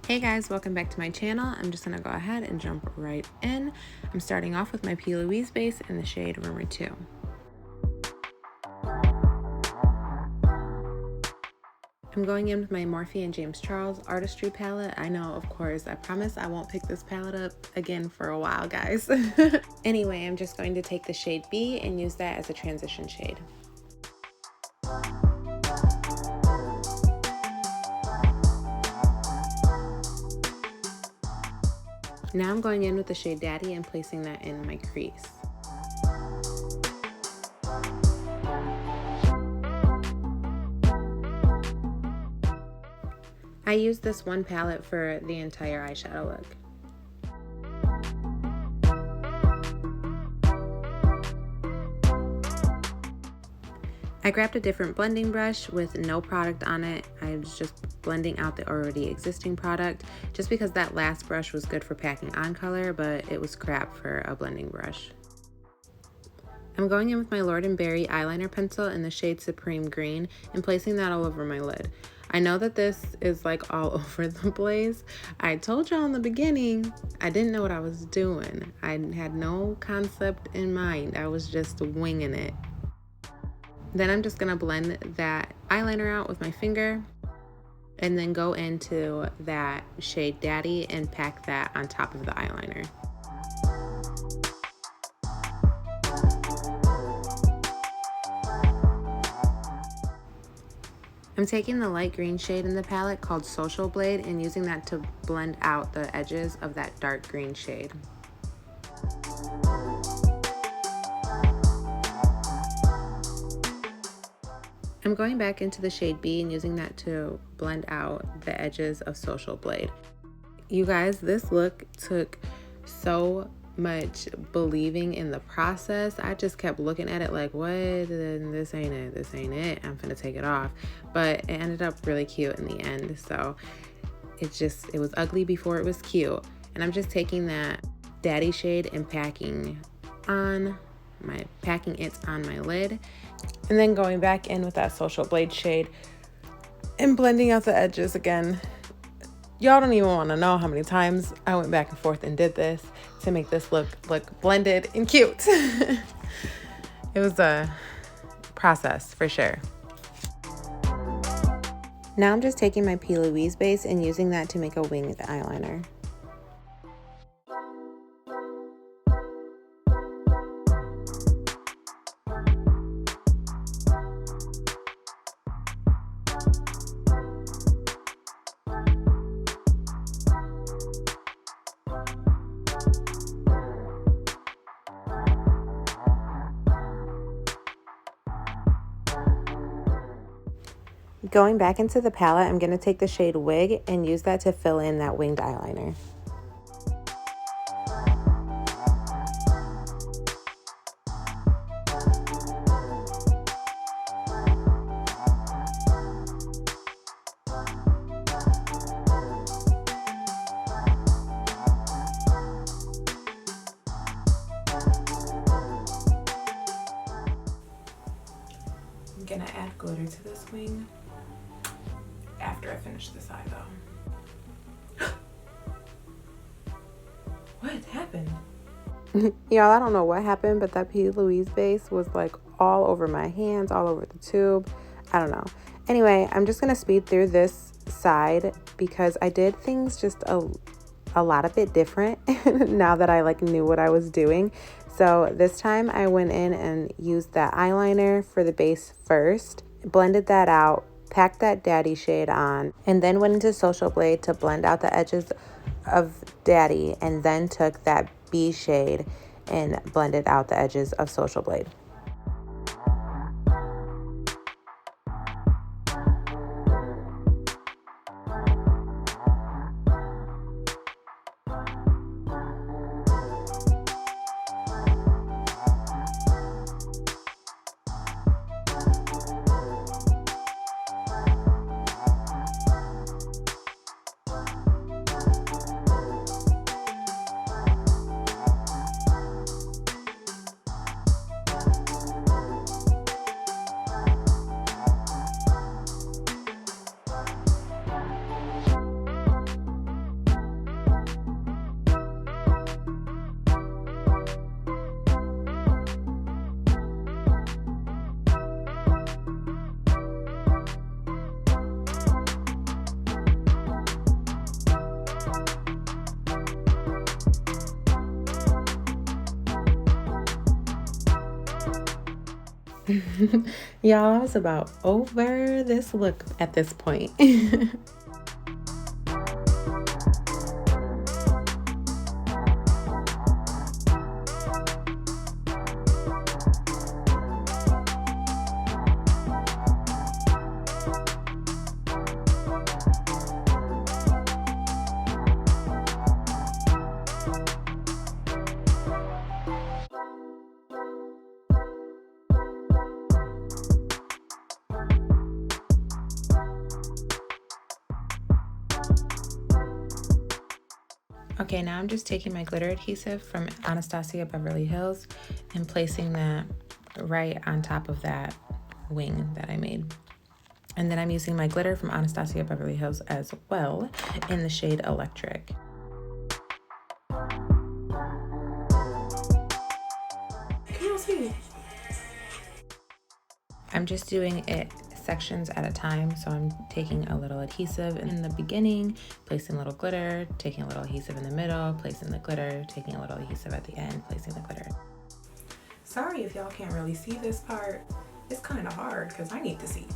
Hey guys, welcome back to my channel. I'm just gonna go ahead and jump right in. I'm starting off with my P. Louise base in the shade Rumor 2. I'm going in with my Morphe and James Charles Artistry palette. I know, of course, I promise I won't pick this palette up again for a while, guys. Anyway, I'm just going to take the shade B and use that as a transition shade. Now I'm going in with the shade Daddy and placing that in my crease. I used this one palette for the entire eyeshadow look. I grabbed a different blending brush with no product on it. I was just blending out the already existing product just because that last brush was good for packing on color, but it was crap for a blending brush. I'm going in with my Lord & Berry eyeliner pencil in the shade Supreme Green and placing that all over my lid. I know that this is like all over the place. I told y'all in the beginning, I didn't know what I was doing. I had no concept in mind. I was just winging it. Then I'm just gonna blend that eyeliner out with my finger and then go into that shade Daddy and pack that on top of the eyeliner. I'm taking the light green shade in the palette called Social Blade and using that to blend out the edges of that dark green shade. I'm going back into the shade B and using that to blend out the edges of Social Blade. You guys, this look took so much believing in the process. I just kept looking at it like, what? This ain't it. This ain't it. I'm gonna take it off. But it ended up really cute in the end. So it was ugly before it was cute. And I'm just taking that Daddy shade and packing it on my lid. And then going back in with that Social Blade shade and blending out the edges again. Y'all don't even want to know how many times I went back and forth and did this to make this look blended and cute. It was a process for sure. Now I'm just taking my P. Louise base and using that to make a winged eyeliner. Going back into the palette, I'm going to take the shade Wig and use that to fill in that winged eyeliner. I'm going to add glitter to this wing after I finish this eye though. What happened? Y'all, I don't know what happened, but that P. Louise base was like all over my hands, all over the tube. I don't know. Anyway, I'm just gonna speed through this side because I did things just a lot of it different now that I knew what I was doing. So this time I went in and used that eyeliner for the base first, blended that out, packed that Daddy shade on, and then went into Social Blade to blend out the edges of Daddy, and then took that B shade and blended out the edges of Social Blade. Y'all, I was about over this look at this point. Okay, now I'm just taking my glitter adhesive from Anastasia Beverly Hills and placing that right on top of that wing that I made. And then I'm using my glitter from Anastasia Beverly Hills as well in the shade Electric. Can you see? I'm just doing it sections at a time, so I'm taking a little adhesive in the beginning, placing a little glitter, taking a little adhesive in the middle, placing the glitter, taking a little adhesive at the end, placing the glitter. Sorry if y'all can't really see this part. It's kind of hard because I need to see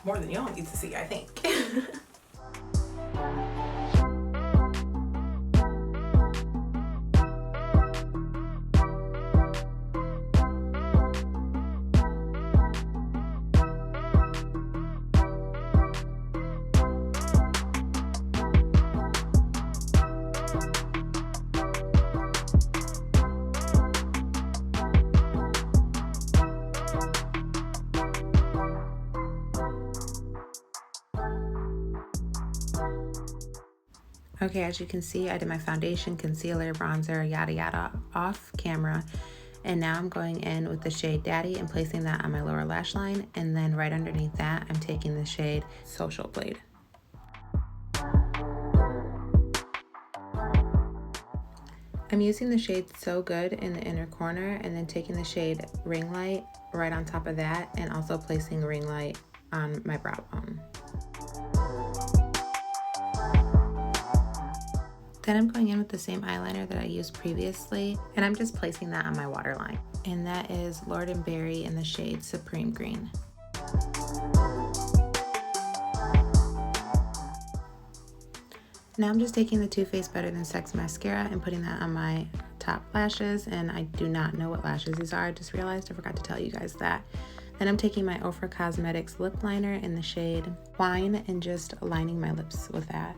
more than y'all need to see, I think. Okay, as you can see, I did my foundation, concealer, bronzer, yada yada off camera. And now I'm going in with the shade Daddy and placing that on my lower lash line. And then right underneath that, I'm taking the shade Social Blade. I'm using the shade So Good in the inner corner and then taking the shade Ring Light right on top of that and also placing Ring Light on my brow bone. Then I'm going in with the same eyeliner that I used previously, and I'm just placing that on my waterline. And that is Lord & Berry in the shade Supreme Green. Now I'm just taking the Too Faced Better Than Sex mascara and putting that on my top lashes, and I do not know what lashes these are. I just realized I forgot to tell you guys that. Then I'm taking my Ofra Cosmetics lip liner in the shade Wine and just lining my lips with that.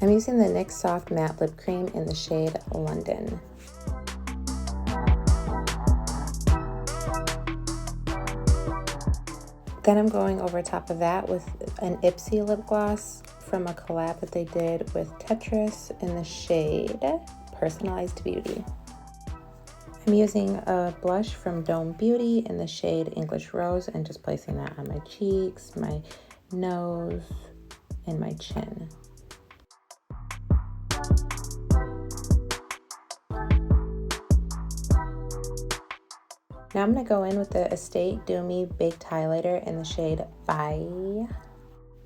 I'm using the NYX Soft Matte Lip Cream in the shade London. Then I'm going over top of that with an Ipsy lip gloss from a collab that they did with Tetris in the shade Personalized Beauty. I'm using a blush from Dome Beauty in the shade English Rose and just placing that on my cheeks, my nose, and my chin. Now I'm going to go in with the Estate Do Me Baked Highlighter in the shade Bye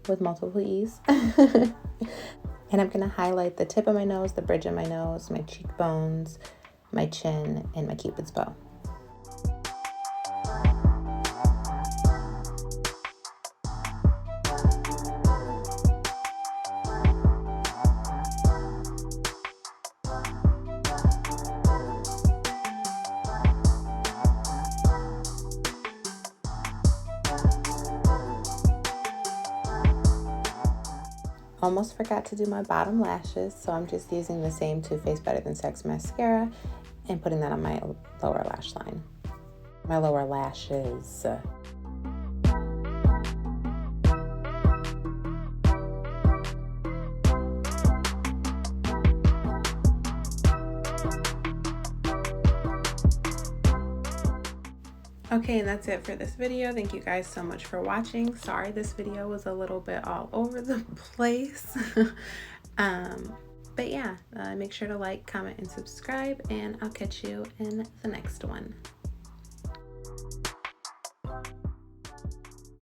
with multiple E's. And I'm going to highlight the tip of my nose, the bridge of my nose, my cheekbones, my chin, and my Cupid's bow. Almost forgot to do my bottom lashes, so I'm just using the same Too Faced Better Than Sex mascara and putting that on my lower lash line. My lower lashes. Okay, and that's it for this video. Thank you guys so much for watching. Sorry this video was a little bit all over the place. But yeah, make sure to like, comment, and subscribe, and I'll catch you in the next one.